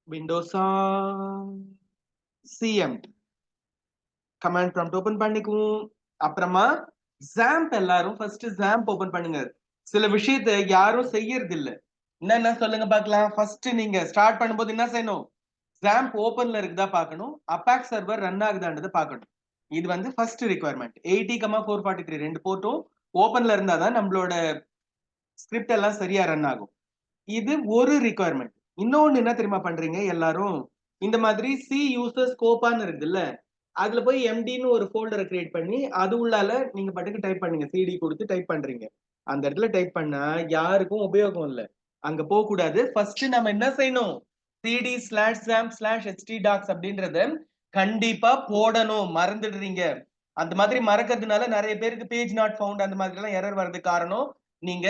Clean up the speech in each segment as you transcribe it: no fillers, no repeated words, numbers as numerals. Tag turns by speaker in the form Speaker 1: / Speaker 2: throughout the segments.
Speaker 1: Windows cmd command prompt open பண்ணிக்குவோம். அப்புறமா XAMPP எல்லாரும் ஃபர்ஸ்ட் XAMPP ஓபன் பண்ணுங்க. சில விஷயத்தை யாரும் செய்யறது இல்ல. என்ன சொல்லுங்க பார்க்கலாம். ஃபர்ஸ்ட் நீங்க ஸ்டார்ட் பண்ணும்போது என்ன செய்யணும்? XAMPP ஓபன்ல இருக்குதா பார்க்கணும், அபாக் சர்வர் ரன் ஆகுதான்றதை பார்க்கணும். இது வந்து ஃபர்ஸ்ட் ரிக்வயர்மெண்ட். 80,443 ரெண்டு போர்ட்டும் ஓபன்ல இருந்தாதான் நம்மளோட ஸ்கிரிப்ட் எல்லாம் சரியா ரன் ஆகும். இது ஒரு ரிக்வயர்மெண்ட். இன்னொன்னு என்ன தெரியுமா பண்றீங்க எல்லாரும்? இந்த மாதிரி சி யூசர் ஸ்கோப்பான்னு இருக்குல்ல, அதுல போய் எம்டின்னு ஒரு ஃபோல்டரை கிரியேட் பண்ணி அது உள்ளால நீங்க பாட்டுக்கு டைப் பண்ணுங்க. சிடி கொடுத்து டைப் பண்றீங்க. அந்த இடத்துல டைப் பண்ணா யாருக்கும் உபயோகம் இல்லை. அங்க போக கூடாது. ஃபர்ஸ்ட் நம்ம என்ன செய்யணும்? cd/XAMPP/htdocs அப்படின்றத கண்டிப்பா போடணும். மறந்துடுறீங்க. அந்த மாதிரி மறக்கிறதுனால நிறைய பேருக்கு பேஜ் நாட் ஃபவுண்ட் அந்த மாதிரி எல்லாம் எரர் வர்றதுக்கு காரணம் நீங்க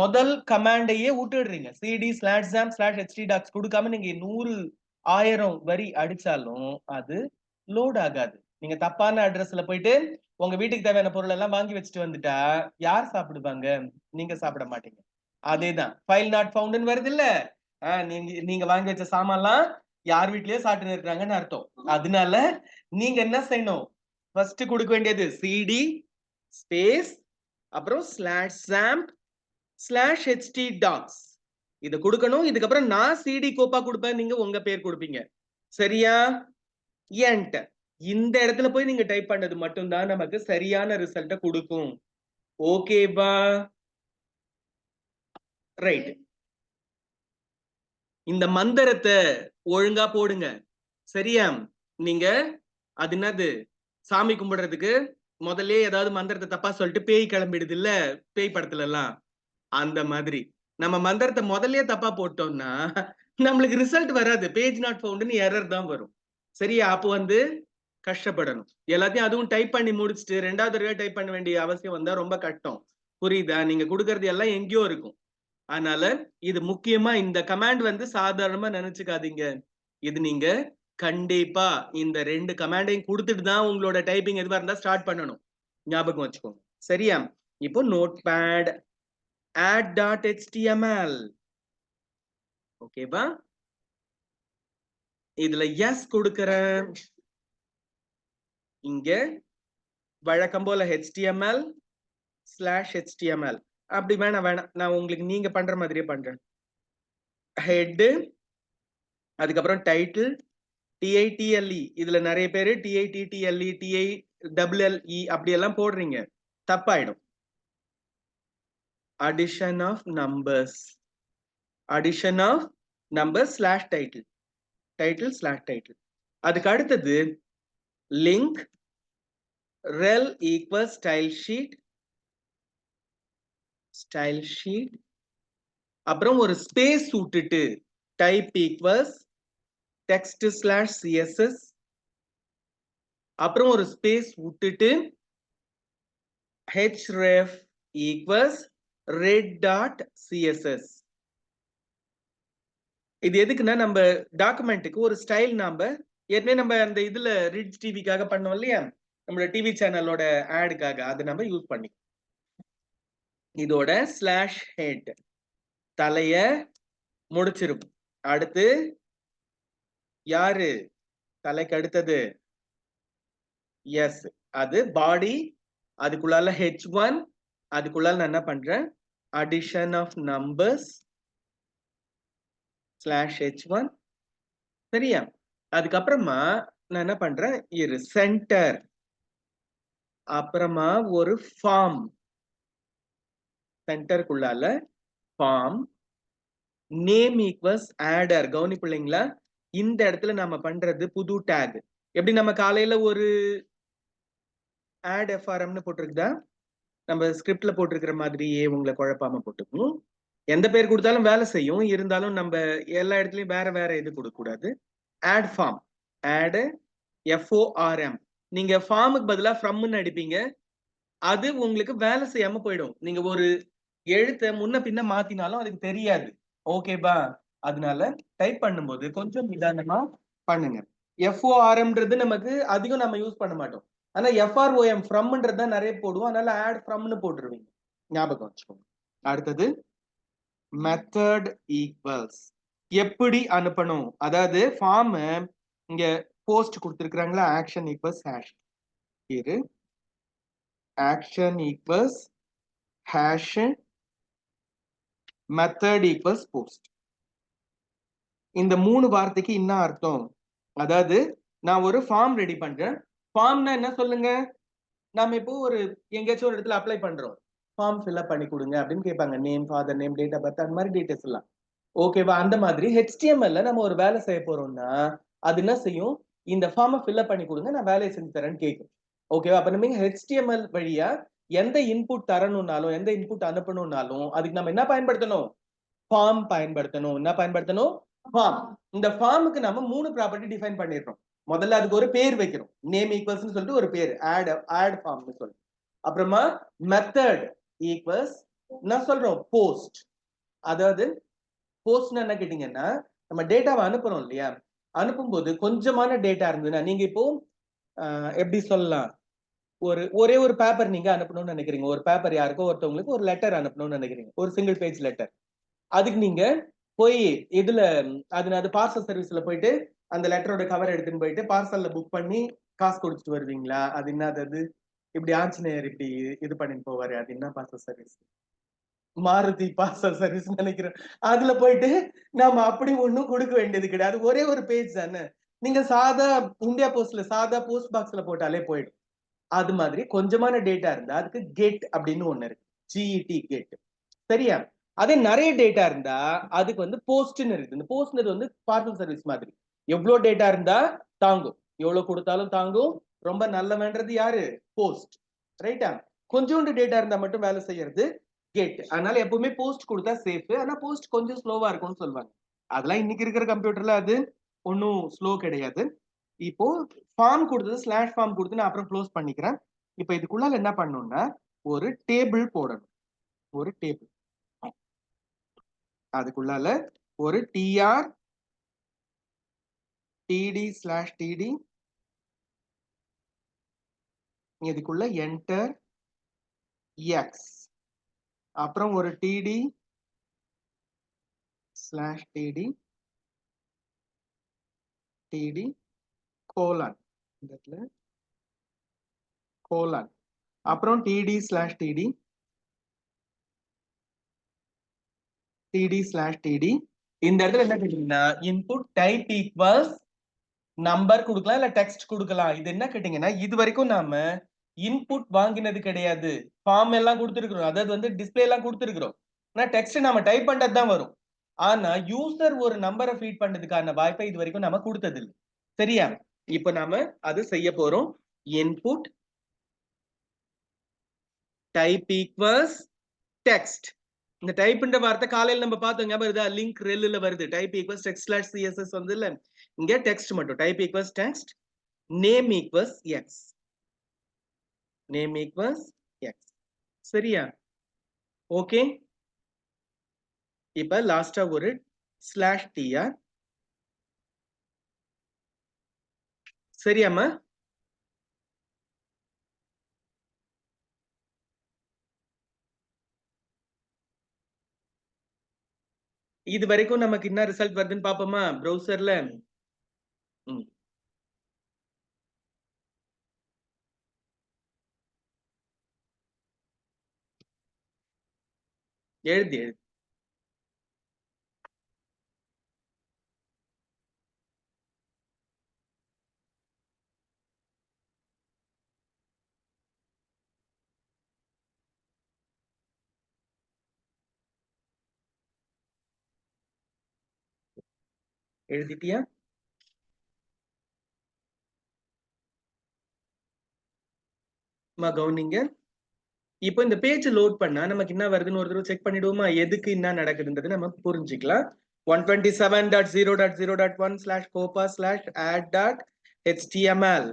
Speaker 1: முதல் கமாண்டையே விட்டுடுறீங்க. cd/XAMPP/htdocs கொடுக்காம நீங்க 100,000 வரி அடிச்சாலும் அது லோட் ஆகாது. நீங்க தப்பான அட்ரஸ்ல போயிட்டு உங்க வீட்டுக்கு தேவையான பொருள் எல்லாம் வாங்கி வச்சுட்டு வந்துட்டா யார் சாப்பிடுவாங்க? நீங்க சாப்பிட மாட்டீங்க. அதேதான் ஃபைல் நாட் ஃபவுண்ட்னு வருது இல்ல, நீங்க வாங்கி வச்ச சாமான்லாம் யார் வீட்லயோ சாப்பிட்டு இருக்காங்கன்னு அர்த்தம். அதனால நீங்க என்ன செய்யணும்? ஃபர்ஸ்ட் கொடுக்க வேண்டியது சிடி ஸ்பேஸ் அப்புறம் /XAMPP/htdocs இத கொடுக்கணும். இதுக்கப்புறம் நான் சிடி கோப்பா கொடுப்பேன், நீங்க உங்க பேர் கொடுப்பீங்க. சரியா? என்டர். இந்த இடத்துல போய் நீங்க டைப் பண்ணது மட்டும்தான் நமக்கு சரியான ரிசல்ட்டை கொடுக்கும். ஓகேவா? ரைட். இந்த மந்திரத்தை ஒழுங்கா போடுங்க. சரியா? நீங்க அது என்னது, சாமி கும்பிடுறதுக்கு முதல்ல ஏதாவது மந்திரத்தை தப்பா சொல்லிட்டு பேய் கிளம்பிடுது இல்ல பேய் படத்துல எல்லாம், அந்த மாதிரி நம்ம மந்திரத்தை முதல்லயே தப்பா போட்டோம்னா நம்மளுக்கு ரிசல்ட் வராது. பேஜ் நாட் ஃபவுண்ட்னு எரர் தான் வரும். சரியா? அப்போ வந்து கஷ்டப்படணும். எல்லாத்தையும் அதுவும் டைப் பண்ணி முடிச்சுட்டு ரெண்டாவது தடவை டைப் பண்ண வேண்டிய அவசியம் வந்தா ரொம்ப கஷ்டம். புரியுதா? நீங்க கொடுக்கறது எல்லாம் எங்கேயோ இருக்கும். அதனால இது முக்கியமா இந்த கமாண்ட் வந்து சாதாரணமா நினைச்சுக்காதீங்க. இது நீங்க கண்டிப்பா இந்த ரெண்டு கமாண்டையும் கொடுத்துட்டு தான் உங்களோட டைப்பிங் எதுவா இருந்தா ஸ்டார்ட் பண்ணணும். ஞாபகம் வச்சுக்கோங்க. சரியா? இப்போ நோட்பேட் add.html. ஓகேவா? இதுல எஸ் கொடுக்கிறேன். இங்க வழக்கம் போல HTML/HTML அப்படி வேணாம். நான் உங்களுக்கு நீங்க பண்ற மாதிரியே பண்றேன். ஹெட், அதுக்கப்புறம் டைட்டில் TITLE. இதுல நிறைய பேரு TITTLE TILLE அப்படி எல்லாம் போடுறீங்க, தப்பாயிடும். addition of numbers /title title/title. அதுக்கு அடுத்தது link rel equals style sheet. அப்புறம் ஒரு ஸ்பேஸ் விட்டுட்டு type equals text/css. அப்புறம் ஒரு ஸ்பேஸ் விட்டுட்டு href equals red.css. இது எதுக்குன்னா நம்ம டாக்குமெண்ட்டுக்கு ஒரு ஸ்டைல் நாம ஏற்கனவே நம்ம அந்த இதுல ரிட்ஜ் டிவிக்காக பண்ணோம் இல்லையா, நம்மளோட டிவி சேனலோட ஆடுக்காக அது நம்ம யூஸ் பண்ணி. இதோட /head தலைய முடிச்சிருக்கும். அடுத்து யாரு தலைக்கு அடுத்தது? எஸ், அது பாடி. அதுக்குள்ளால h1. அதுக்குள்ளால நான் என்ன பண்றேன்? addition of numbers /h1. சரியா? அதுக்கப்புறமா நான் என்ன பண்றேன்? இரு சென்டர். அப்புறமா ஒரு ஃபார்ம். சென்டருக்குள்ளால ஃபார்ம் நேம் ஈக்குவல்ஸ் ஆடர். கவனிப்பிள்ளைங்களா? இந்த இடத்துல நம்ம பண்றது புது டேக். எப்படி நம்ம காலையில ஒரு add FRMனு போட்டிருக்குதா, நம்ம ஸ்கிரிப்ட்ல போட்டிருக்கிற மாதிரியே உங்களை குழப்பாம போட்டுக்கணும். எந்த பேர் கொடுத்தாலும் வேலை செய்யும். இருந்தாலும் நம்ம எல்லா இடத்துலயும் வேற வேற இது கொடுக்க கூடாது. Add form, add FORM. நீங்க ஃபார்முக்கு பதிலா ஃப்ரம்னு அடிப்பீங்க, அது உங்களுக்கு வேலை செய்யாம போயிடும். நீங்க ஒரு எழுத்தை முன்ன பின்ன மாத்தினாலும் அதுக்கு தெரியாது. ஓகேவா? அதனால டைப் பண்ணும்போது கொஞ்சம் நிதானமா பண்ணுங்க. FORMன்றது நமக்கு அதிகம் நம்ம யூஸ் பண்ண மாட்டோம். ஆனா FROM ஃப்ரம்ன்றது தான் நிறைய போடுவோம். அதனால ஆட் ஃப்ரம்னு போட்டுருவீங்க. ஞாபகம் வச்சுக்கோங்க. அடுத்தது மெத்தட் ஈக்குவல்ஸ் எப்படி அனுப்பணும், அதாவது ஃபார்ம் இங்க போஸ்ட் கொடுத்திருக்காங்களா, ஆக்ஷன் ஈக்குவல்ஸ் ஹேஷ், இரு action equals hash method equals post. இந்த 3 வார்த்தைக்கு என்ன அர்த்தம், அதாவது நான் ஒரு ஃபார்ம் ரெடி பண்றேன். ஃபார்ம்னா என்ன சொல்லுங்க, நாம இப்போ ஒரு எங்கேயாச்சும் ஒரு இடத்துல அப்ளை பண்றோம், ஃபார்ம் ஃபில்அப் பண்ணி கொடுங்க அப்படின்னு கேட்பாங்க, name, father name, date of birth, அந்த மாதிரி டீடைல்ஸ் எல்லாம். ஓகேவா? அந்த மாதிரி HTML நம்ம ஒரு வேலை செய்ய போறோம்னா அது என்ன செய்யும், இந்த ஃபார்மை ஃபில்அப் பண்ணி கொடுங்க, நான் வேலையை செஞ்சு தரேன்னு கேட்கும். ஓகேவா? அப்ப நம்ம HTML வழியா எந்த இன்புட் தரணும்னாலும், எந்த இன்புட் அனுப்பணும்னாலும் அதுக்கு நம்ம என்ன பயன்படுத்தணும், ஃபார்ம் பயன்படுத்தணும். என்ன பயன்படுத்தணும், ஃபார்ம். இந்த ஃபார்முக்கு நம்ம 3 ப்ராப்பர்ட்டி டிஃபைன் பண்ணிடுறோம். முதல்ல அதுக்கு ஒரு பேர் வைக்கிறோம், நேம் ஈக்குவல்ஸ்னு சொல்லிட்டு ஒரு பேர், ஆட் ஃபார்ம்னு சொல்லிட்டு. அப்புறமா மெத்தட் ஈக்குவல்ஸ் என்ன சொல்றோம், போஸ்ட். அதாவது போஸ்ட்னா என்ன கேட்டீங்கன்னா, நம்ம டேட்டாவை அனுப்புறோம் இல்லையா, அனுப்பும்போது கொஞ்சமான டேட்டா இருந்ததுன்னா, நீங்க இப்போ எப்படி சொல்லலாம், ஒரே ஒரு பேப்பர் நீங்க அனுப்பணும்னு நினைக்கிறீங்க, ஒரு பேப்பர் யாருக்கோ ஒருத்தவங்களுக்கு ஒரு லெட்டர் அனுப்பணும்னு நினைக்கிறீங்க, ஒரு சிங்கிள் பேஜ் லெட்டர். அதுக்கு நீங்க போய் இதுல அது பார்சல் சர்வீஸ்ல போயிட்டு அந்த லெட்டரோட கவர் எடுத்துன்னு போயிட்டு பார்சல்ல புக் பண்ணி காசு கொடுத்துட்டு வருவீங்களா, அது என்னது, இப்படி ஆஞ்சநேயர் இப்படி இது பண்ணிட்டு போவாரு, அது என்ன parcel service, Maruti parcel service நினைக்கிறேன். அதுல போயிட்டு நாம அப்படி ஒண்ணும் கொடுக்க வேண்டியது கிடையாது, ஒரே ஒரு பேஜ் தானே. நீங்க சாதா இந்தியா போஸ்ட்ல சாதா போஸ்ட் பாக்ஸ்ல போட்டாலே போயிடும். அது மாதிரி கொஞ்சமான டேட்டா இருந்தா அதுக்கு கெட் அப்படின்னு ஒண்ணு இருக்கு, ஜிஇடி கெட். சரியா? அதே நிறைய டேட்டா இருந்தா அதுக்கு போஸ்ட்னு இருக்கு. இந்த போஸ்ட்னது பார்சல் சர்வீஸ் மாதிரி, எவ்வளவு டேட்டா இருந்தா தாங்கும், எவ்வளவு கொடுத்தாலும் தாங்கும். ரொம்ப நல்லவன்றது யாரு, போஸ்ட். ரைட்டா? கொஞ்சோண்டு டேட்டா இருந்தா மட்டும் வேலை செய்யறது கெட். அதனால எப்பவுமே போஸ்ட் கொடுத்தா சேஃப். ஆனா போஸ்ட் கொஞ்சம் ஸ்லோவா இருக்கும்னு சொல்லுவாங்க. அதெல்லாம் இன்னைக்கு இருக்கிற கம்ப்யூட்டர்ல அது ஒன்னும் ஸ்லோ கிடையாது. இப்போ ஃபார்ம் கொடுத்தது ஸ்லாஷ் ஃபார்ம் கொடுத்து நான் அப்புறம் க்ளோஸ் பண்ணிக்கிறேன். இப்போ இதுக்குள்ளால என்ன பண்ணணும்னா ஒரு டேபிள் போடணும், ஒரு டேபிள். அதுக்குள்ளால ஒரு tr td ஸ்லாஷ் td, இதுக்குள்ள என்டர் எக்ஸ், அப்புறம் ஒரு td slash td td colon, இந்த இடத்துல கோலன், அப்புறம் td slash td td slash td. இந்த இடத்துல என்ன கேட்டீங்கன்னா இன்புட் டைப் ஈக்குவல்ஸ் நம்பர் கொடுக்கலாம் இல்ல டெக்ஸ்ட் கொடுக்கலாம். இது என்ன கேட்டீங்கன்னா இது வரைக்கும் நாம இன்புட் வாங்கினது கிடையாது, ஃபார்ம் எல்லாம் கொடுத்துருக்கிறோம், அதாவது டிஸ்பிளே எல்லாம் கொடுத்துருக்கிறோம். ஆனா டெக்ஸ்ட் நாம டைப் பண்றது தான் வரும். ஆனா யூசர் ஒரு நம்பரை ஃபீட் பண்றதுக்கான வாய்ப்பை இது வரைக்கும் நம்ம கொடுத்தது இல்லை. சரியா? இப்ப நாம அது செய்ய போறோம். Input type equals text. இந்த டைப்ன்ற வார்த்தை காலையில நம்ம பார்த்தோம், ஞாபகம் இருக்கா, லிங்க் ரெல்ல வருது, type equals text slash CSS வந்து இல்ல, இங்க டெக்ஸ்ட் மட்டும், type equals text, name equals X, name equals X. சரியா? ஓகே. இப்ப லாஸ்டா ஒரு ஸ்லாஷ் tr. சரியாமா? இது வரைக்கும் நமக்கு என்ன ரிசல்ட் வருதுன்னு பாப்போமா ப்ரௌசர்ல. எழுதி எழுதி எழுதிட்டியா? கவனிங்க. இப்போ இந்த பேஜ் லோட் பண்ணா நமக்கு என்ன வருதுன்னு ஒரு தடவை செக் பண்ணிடுவோமா, எதுக்கு என்ன நடக்குதுன்றது நம்ம புரிஞ்சுக்கலாம். 127.0.0.1/copa/add.html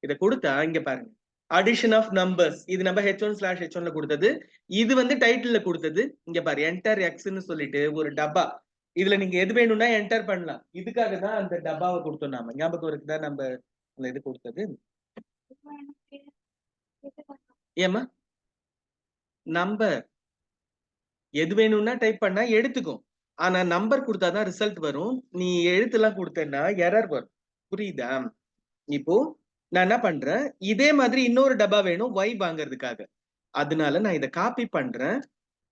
Speaker 1: இதை கொடுத்தா இங்க பாருங்க, அடிஷன் ஆஃப் நம்பர்ஸ், இது நம்ம h1/h1ல கொடுத்தது, இது டைட்டில்ல கொடுத்தது. இங்க பாரு என்டர் எக்ஸ்ன்னு சொல்லிட்டு ஒரு டப்பா, இதுல நீங்க எது வேணும்னா என்டர் பண்ணலாம். இதுக்காக தான் அந்த டப்பாவை கொடுத்தோம் நாம, ஞாபகம் இருக்குதா, நம்ம இது கொடுத்தது. ஏமா நம்பர் எது வேணும்னா டைப் பண்ணா எடுத்துக்கும், ஆனா நம்பர் கொடுத்தாதான் ரிசல்ட் வரும். நீ எழுத்துலாம் கொடுத்தேன்னா எரர் வரும். புரியுதா? இப்போ நான் என்ன பண்றேன், இதே மாதிரி இன்னொரு டப்பா வேணும் y வாங்குறதுக்காக. அதனால நான் இதை காப்பி பண்றேன்,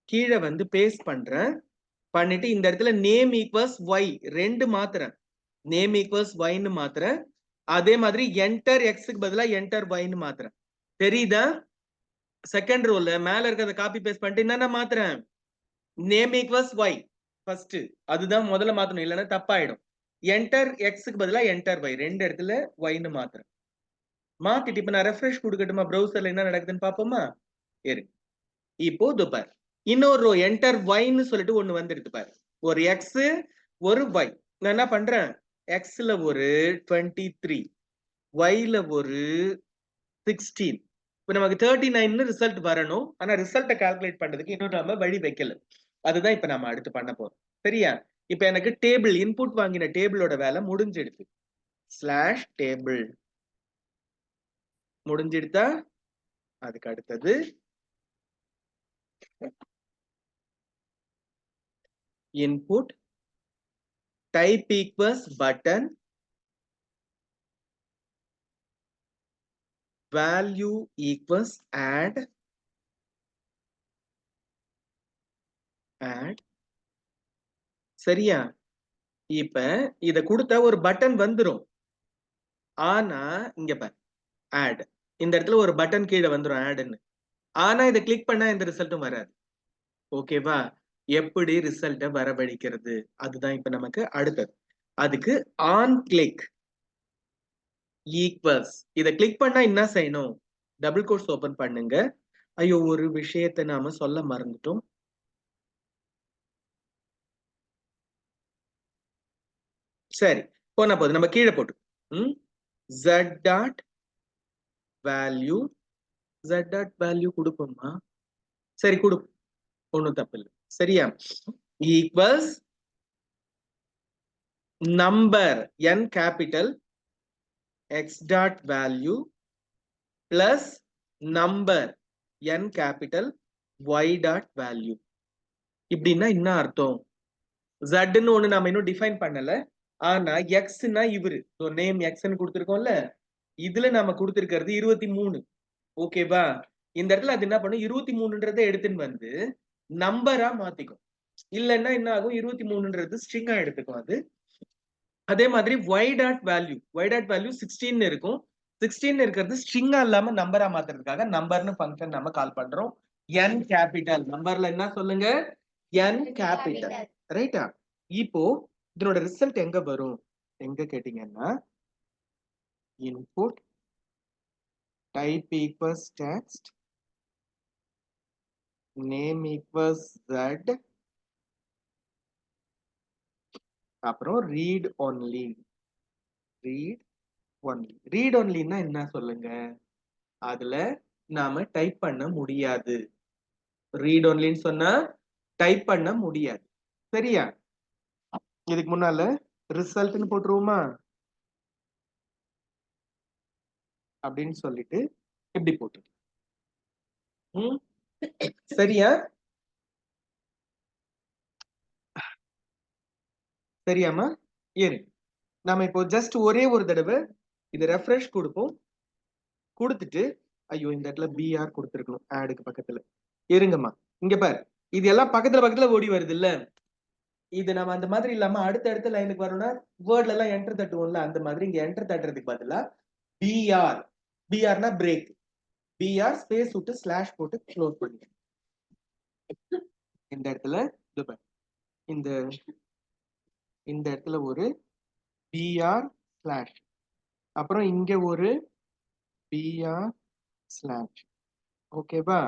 Speaker 1: கீழே வந்து பேஸ்ட் பண்றேன், பண்ணிட்டு இந்த இடத்துல நேம் ஈக்குவல்ஸ் y 2 மாத்துறேன். நேம் ஈக்குவல்ஸ் yன்னு மாத்துறேன். அதே மாதிரி என்டர் எக்ஸ்க்கு பதிலா என்டர் yன்னு மாத்துறேன். தெரியுதா? செகண்ட் ரோல மேல இருக்கிறத காப்பி பேஸ்ட் பண்ணிட்டு என்னென்ன மாத்துறேன், நேம் ஈக்குவல்ஸ் y ஃபர்ஸ்ட், அதுதான் முதல்ல மாத்தணும், இல்லைன்னா தப்பாயிடும். என்டர் எக்ஸ்க்கு பதிலா என்டர் y, 2 இடத்துல yன்னு மாத்துறேன். மாத்திட்டு இப்ப நான் ரெஃப்ரெஷ் கொடுக்கட்டுமா, ப்ரௌசர்ல என்ன நடக்குதுன்னு பாப்போமா? இரு, இப்போ பாரு, இன்னொரு ரோ என்டர் yன்னு சொல்லிட்டு ஒண்ணு வந்துடுது பாரு. ஒரு x ஒரு y. நான் என்ன பண்றேன், xல ஒரு 23, yல ஒரு 16. இப்ப நமக்கு 39ன்னு ரிசல்ட் வரணும். ஆனா ரிசல்ட்டை கால்குலேட் பண்றதுக்கு இன்னும் நம்ம வழி வைக்கல. அதுதான் இப்ப நம்ம அடுத்து பண்ண போறோம். சரியா? இப்ப எனக்கு டேபிள் இன்புட் வாங்கின டேபிளோட வேலை முடிஞ்சிடுது. Slash table முடிஞ்சிடுதா? அதுக்கு அடுத்தது input type equals button, value equals add, சரியா? இப்ப இத கொடுத்தா ஒரு பட்டன் வந்துரும். ஆனா இங்க பாரு, add, இந்த இடத்துல ஒரு பட்டன் கீழே வந்துரும் addன்னு. ஆனா இதை கிளிக் பண்ணா எந்த ரிசல்ட்டும் வராது. ஓகேவா? எப்படி ரிசல்ட்டை வரவழைக்கிறது, அதுதான் இப்ப நமக்கு அடுத்தது. அதுக்கு ஆன் கிளிக் ஈக்குவல்ஸ், இதை கிளிக் பண்ணா என்ன செய்யணும், டபுள் கோட்ஸ் ஓபன் பண்ணுங்க. ஐயோ, ஒரு விஷயத்தை நாம சொல்ல மறந்துட்டோம். சரி, போனா போது நம்ம கீழே போட்டு z dot value, z dot value கொடுப்போமா? சரி கொடு, ஒண்ணும் தப்பு இல்லை. சரியா? Equals number n capital x dot value plus number n capital y dot value. இப்படின்னா என்ன அர்த்தம், z ஒண்ணு நாம இன்னும் டிஃபைன் பண்ணல. ஆனா x-னா இவரு, நேம் x-ன்னு கொடுத்திருக்கோம்ல, இதுல நாம கொடுத்திருக்கிறது 23. ஓகேவா? இந்த இடத்துல அது என்ன பண்ணும், 23ன்றதை எடுத்துன்னு வந்து நம்பரா மாத்திக்கும். இல்லைன்னா என்ன ஆகும், 23ன்றது ஸ்ட்ரிங்கா எடுத்துக்கும் அது. அதே மாதிரி y dot value, y dot value 16 இருக்கும். 16 இருக்கிறது ஸ்ட்ரிங்கா இல்லாம நம்பரா மாத்துறதுக்காக நம்பர்னு ஃபங்க்ஷன் நாம கால் பண்றோம். n கேபிட்டல் நம்பர்ல என்ன சொல்லுங்க, n கேபிட்டல், ரைட்டா? இப்போ இதனோட ரிசல்ட் எங்க வரும், எங்க கேட்டீங்கன்னா input type equals text, name equals z, அப்புறம் ரீட் ஒன்லி. ரீட் ஒன்லின்னா என்ன சொல்லுங்க, அதுல நாம டைப் பண்ண முடியாது. ரீட் ஒன்லின்னு சொன்னா டைப் பண்ண முடியாது. சரியா? இதுக்கு முன்னால ரிசல்ட்னு போட்டுருவோமா அப்படின்னு சொல்லிட்டு இப்படி போட்டு, சரியா? சரியாமா? ஏறு, நாம இப்போ ஜஸ்ட் ஒரே ஒரு தடவை இதை ரெஃப்ரெஷ் கொடுப்போம். கொடுத்துட்டு ஐயோ, இந்த இடத்துல பிஆர் கொடுத்துருக்கணும் ஆடுக்கு பக்கத்துல. இருங்கம்மா, இங்க பாரு, இது எல்லாம் பக்கத்துல பக்கத்துல ஓடி வருது இல்ல. இது நம்ம அந்த மாதிரி இல்லாம அடுத்த லைனுக்கு வரணும்னா வேர்ட்ல எல்லாம் என்டர் தட்டுவோம்ல, அந்த மாதிரி இங்க என்டர் தட்டுறதுக்கு பதிலா பிஆர், பிஆர்னா பிரேக், பிஆர் ஸ்பேஸ் விட்டு ஸ்லாஷ் போட்டு க்ளோஸ் பண்ணுங்க. இந்த இடத்துல இந்த இந்த இடத்துல ஒரு பிஆர் ஸ்லாஷ், அப்புறம் இங்க ஒரு பிஆர் ஸ்லாஷ். ஓகேவா?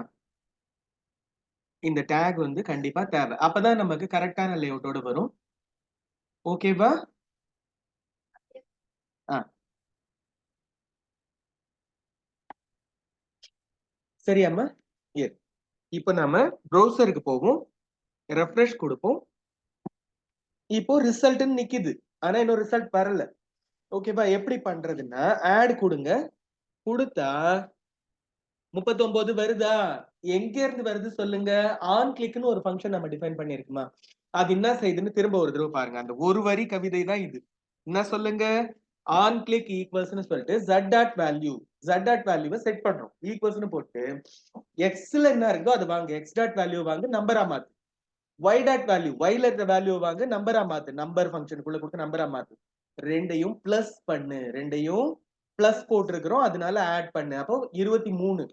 Speaker 1: இந்த டேக் வந்து கண்டிப்பா தேவை, அப்பதான் நமக்கு கரெக்டான லேஅவுட்டோட வரும். ஓகேவா? சரியாம்மா? இப்போ நாம ப்ரௌசருக்கு போவோம், ரெஃப்ரெஷ் கொடுப்போம். இப்போ ரிசல்ட்னு நிக்குது, ஆனா இன்னும் ரிசல்ட் வரல. ஓகேவா? எப்படி பண்றதுன்னா ஆட் கொடுங்க, கொடுத்தா 39 வருதா? எங்க இருந்து வருது சொல்லுங்க. ஆன் கிளிக்னு ஒரு ஃபங்க்ஷன் நம்ம டிஃபைன் பண்ணிருக்குமா, அது என்ன செய்யுதுன்னு திரும்ப ஒரு தடவை பாருங்க. அந்த ஒரு வரி கவிதை தான் இது. என்ன சொல்லுங்க? ஆன் கிளிக் ஈக்குவல்ஸ்னு சொல்லிட்டு z டாட் வேல்யூவை செட் பண்றோம். ஈக்குவல்ஸ்னு போட்டு எக்ஸ்ல என்ன இருக்கோ அது வாங்க, எக்ஸ் டாட் வேல்யூ வாங்க, நம்பரா மாத்து. y டாட் வேல்யூ, yல இருக்க வேல்யூ வாங்க, நம்பரா மாத்து. நம்பர் ஃபங்க்ஷனுக்குள்ள கொடுத்து நம்பரா மாத்து. ரெண்டையும் பிளஸ் பண்ணு. ரெண்டையும் பிளஸ் போட்டிருக்கிறோம், அதனால ஆட் பண்ணு. அப்போ 23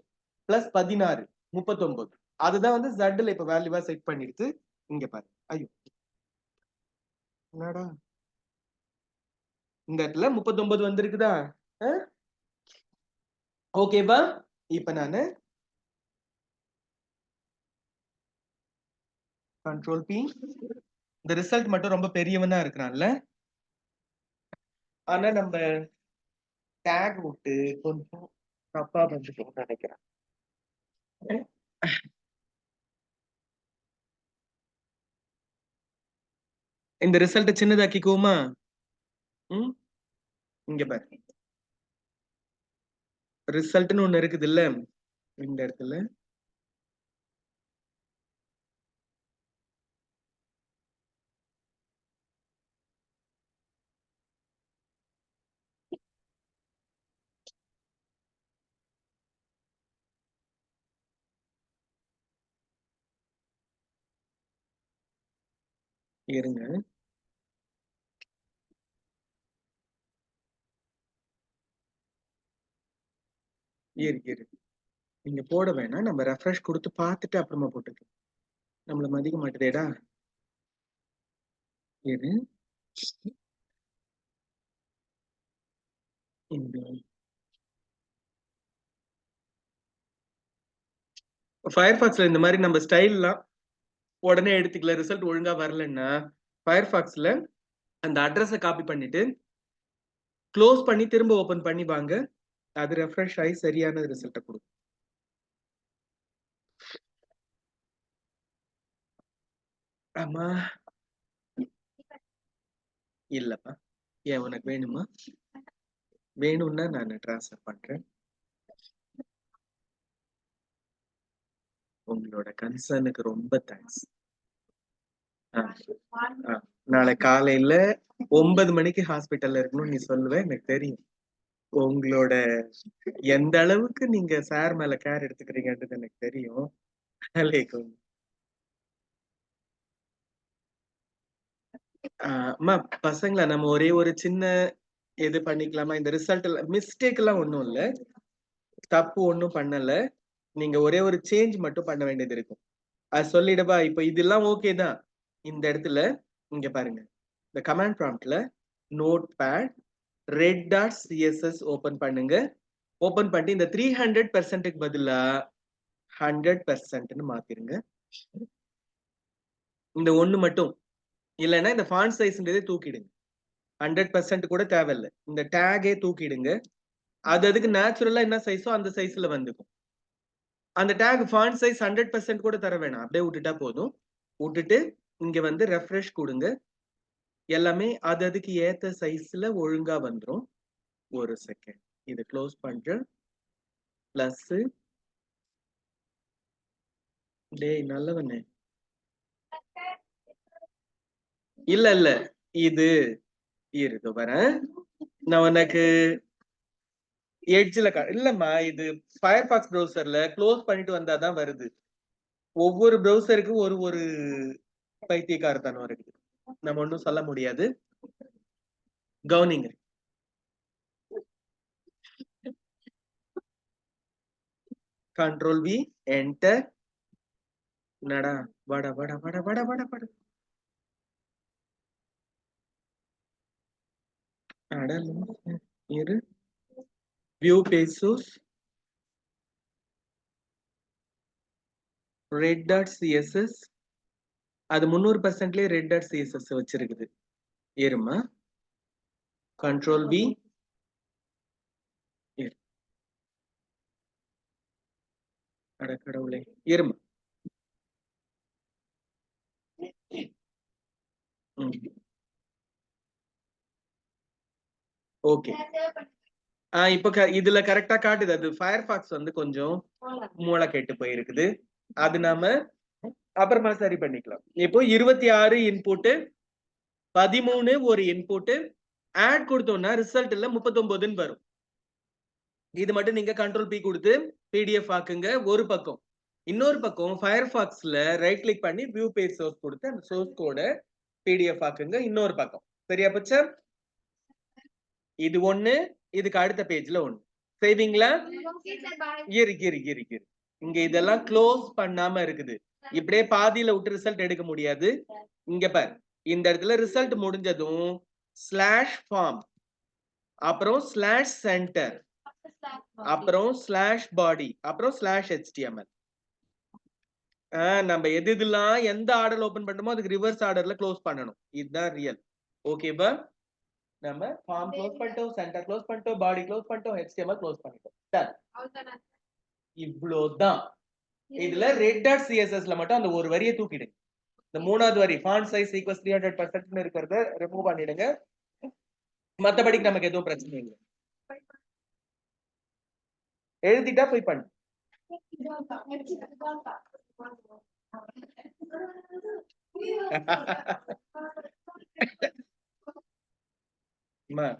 Speaker 1: பிளஸ் 16 39. அதுதான் வந்து zல இப்ப வேல்யூவா செட் பண்ணிடுது. இங்க பாரு. ஐயோ என்னடா இந்த இடத்துல 39 வந்திருக்குதா? ஓகேவா? இப்ப நானு கண்ட்ரோல் பி. இந்த ரிசல்ட் மட்டும் ரொம்ப பெரியவனா இருக்கிறான்ல, ஆனா நம்ம டேக் விட்டு கொஞ்சம் தப்பா வந்துட்டோம்னு நினைக்கிறேன். இந்த ரிசல்ட் சின்னதாக்கிக்குவோமா? இங்க பாரு, ரிசல்ட்னு ஒண்ணு இருக்குது இல்ல, இந்த இடத்துல இருங்க. இரு நீங்க போட வேணாம், நம்ம ரெஃப்ரெஷ் கொடுத்து பார்த்துட்டு அப்புறமா போட்டுக்கலாம். நம்மள மதிக்க மாட்டேதேடா. இரு. ஃபயர்பாக்ஸ்ல இந்த மாதிரி நம்ம ஸ்டைல்லாம் உடனே எடுத்துக்கல, ரிசல்ட் ஒழுங்கா வரலன்னா ஃபயர்பாக்ஸ்ல அந்த அட்ரஸை காப்பி பண்ணிட்டு க்ளோஸ் பண்ணி திரும்ப ஓபன் பண்ணி வாங்க. அது ரெஃப்ரெஷ் ஆகி சரியான ரிசல்ட்டை கொடுக்கும். ஆமா இல்லப்பா, ஏன் உனக்கு வேணுமா? வேணும்னா நான் டிரான்ஸ்ஃபர் பண்றேன். உங்களோட கன்சர்னுக்கு ரொம்ப தேங்க்ஸ். நாளை காலையில 9 மணிக்கு ஹாஸ்பிட்டல்ல இருக்கணும்னு நீ சொல்லுவ, எனக்கு தெரியும். உங்களோட எந்த அளவுக்கு நீங்க சார் மேல கேர் எடுத்துக்கிறீங்கன்றது எனக்கு தெரியும். அம்மா பசங்களா, நம்ம ஒரே ஒரு சின்ன இது பண்ணிக்கலாமா? இந்த ரிசல்ட் மிஸ்டேக் எல்லாம் ஒண்ணும் இல்ல, தப்பு ஒண்ணும் பண்ணல. நீங்க ஒரே ஒரு சேஞ்ச் மட்டும் பண்ண வேண்டியது இருக்கும். அது சொல்லிடவா? இப்ப இதெல்லாம் ஓகே தான். இந்த இடத்துல இங்க பாருங்க, இந்த கமாண்ட் ப்ராம்ப்ட்ல notepad red dot CSS open பண்ணுங்க. ஓபன் பண்ணிட்டு இந்த 300% பதிலா 100% மாத்திருங்க. இந்த ஒண்ணு மட்டும் இல்லைன்னா இந்த ஃபாண்ட் சைஸ்ன்றதே தூக்கிடுங்க. 100% கூட தேவையில்லை, இந்த டேகே தூக்கிடுங்க. அது அதுக்கு நேச்சுரலா என்ன சைஸோ அந்த சைஸ்ல வந்துக்கும். அந்த டேக் ஃபாண்ட் சைஸ் 100% கூட தர வேணாம், அப்படியே விட்டுட்டா போதும். விட்டுட்டு இங்க வந்து ரெஃப்ரெஷ் கொடுங்க. எல்லாமே அது அதுக்கு ஏத்த சைஸ்ல ஒழுங்கா வந்துரும். ஒரு செகண்ட் இது க்ளோஸ் பண்றேன். பிளஸ் டேய் நல்லவனே, இல்ல இல்ல இது இருக்கு வரேன் நான் உனக்கு எட்ஜ்ல இல்லம்மா, இது ஃபயர்பாக்ஸ் ப்ரௌசர்ல க்ளோஸ் பண்ணிட்டு வந்தாதான் வருது. ஒவ்வொரு ப்ரௌசருக்கும் ஒரு ஒரு பைத்தியக்காரத்தனம் இருக்குது, நம்ம ஒன்றும் சொல்ல முடியாது. கவனிங்க, கண்ட்ரோல் வி என்டர். நடா வட வட வட வட வட வட இரு. View page red dot CSS, அது 300%லயே ரெட் டாட் சிஎஸ்எஸ் வச்சிருக்குது. இருமா, கண்ட்ரோல் வி கடவுளே, இருமா. ஓகே, இப்ப இதுல கரெக்டா காட்டுது. அது ஃபயர்பாக்ஸ் வந்து கொஞ்சம் மூளை கெட்டு போயிருக்குது. அது நாம அப்புறமா சரி பண்ணிக்கலாம். இப்போ 26 இன்புட், 13 ஒரு இன்புட், ஆட் கொடுத்தோம்னா ரிசல்ட்ல 39ன்னு வரும். இது மட்டும் நீங்க கண்ட்ரோல் பி கொடுத்து பிடிஎஃப் ஆக்குங்க ஒரு பக்கம். இன்னொரு பக்கம் ஃபயர்பாக்ஸ்ல ரைட் கிளிக் பண்ணி வியூ பேஜ் சோர்ஸ் கொடுத்து அந்த சோர்ஸ் கோட பிடிஎஃப் ஆக்குங்க இன்னொரு பக்கம். சரியா போச்சா? இது ஒண்ணு, இதுக்கு அடுத்த பேஜ்ல ஒண்ணு. செய்வீங்களா? இரு. இங்க இதெல்லாம் க்ளோஸ் பண்ணாம இருக்குது. இப்படியே பாதியில விட்டு ரிசல்ட் எடுக்க முடியாது. இங்க பாரு, இந்த இடத்துல ரிசல்ட் முடிஞ்சதும் ஸ்லாஷ் ஃபார்ம், அப்புறம் ஸ்லாஷ் சென்டர், அப்புறம் ஸ்லாஷ் பாடி, அப்புறம் ஸ்லாஷ் HTML. நம்ம எதுலாம் எந்த ஆர்டர்ல ஓபன் பண்ணணுமோ அதுக்கு ரிவர்ஸ் ஆர்டர்ல க்ளோஸ் பண்ணணும். இதுதான் ரியல். ஓகேவா? நம்ம ஃபார்ம் க்ளோஸ் பண்ணிட்டோம், சென்டர் க்ளோஸ் பண்ணிட்டோம், பாடி க்ளோஸ் பண்ணிட்டோம், HTML க்ளோஸ் பண்ணிட்டோம். டன். இவ்ளோதான். இதுல ரெட் டாட் சிஎஸ்எஸ்ல மட்டும் அந்த ஒரு வரியை தூக்கிடுங்க. இந்த மூணாவது வரி ஃபாண்ட் சைஸ் ஈக்குவல்ஸ் 300% இருக்கிறத ரிமூவ் பண்ணிடுங்க. மத்தபடிக்கு நமக்கு எதுவும் பிரச்சனை இல்லை. எழுதிட்டா போய் பண்ணு.